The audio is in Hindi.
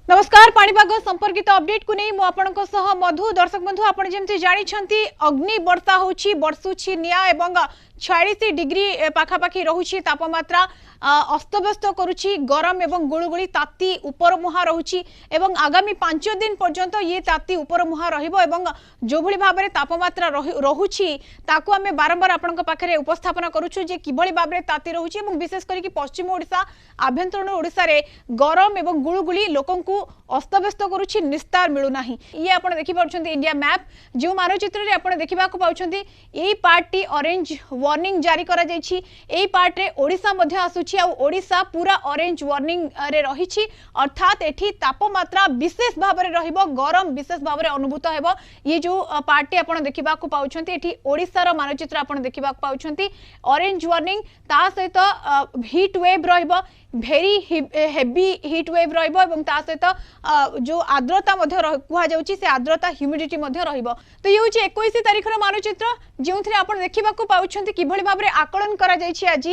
नमस्कार पाणीपाग संपर्कित अपडेट को नहीं मधु दर्शक बंधु आप जानी अग्नि वर्षा बर्षुची निया एवं 46 डिग्री पाखापाखि रहुछि तापमात्रा अस्तव्यस्त करुछि गरम एवं गुळुगुळी ताती उपर मुहा रहुछि एवं आगामी 5 दिन पर्यंत ये ताती उपर मुहा रहिबो एवं जो भली भाबरे तापमात्रा रहुछि ताकू आमे बारंबार आपनक पाखरे उपस्थापन करूछु जे किभली भाबरे ताती रहुछि एवं विशेष करी कि पश्चिम ओडिसा आभ्यंतरण ओडिसा रे गरम एवं गुळुगुळी लोकंकु अस्तव्यस्त करुछि निस्तार मिलु नाही। ये आपण देखि पाउछन्ती इंडिया मैप जो मानचित्र रे आपण देखिबा को पाउछन्ती एई पार्टी ऑरेंज वार्निंग जारी करा जायछि एई पार्ट रे ओडिसा मध्ये आसुछि आ ओडिसा पूरा ऑरेंज वार्निंग रे रहिछि अर्थात एठी तापमात्रा विशेष भाबरे रहिबो गरम विशेष भाबरे अनुभूत हेबो। ये जो पार्टी आपण देखिबा को पाउछन्ती एठी ओडिसा रो मानचित्र आपण देखिबा को पाउछन्ती ऑरेंज वार्निंग ता सहित हीट वेव रहिबो भेरी हेवी हीट वेव रहिबो एवं ता सहित जो आर्द्रता मध्ये कुहा जाउछि से आर्द्रता ह्यूमिडिटी मध्ये रहिबो। तो ये होछि 21 तारिख रो मानचित्र जेउथरे आपण देखिबा को पाउछन्ती किभली भाबरे आकलन करा जायछि आज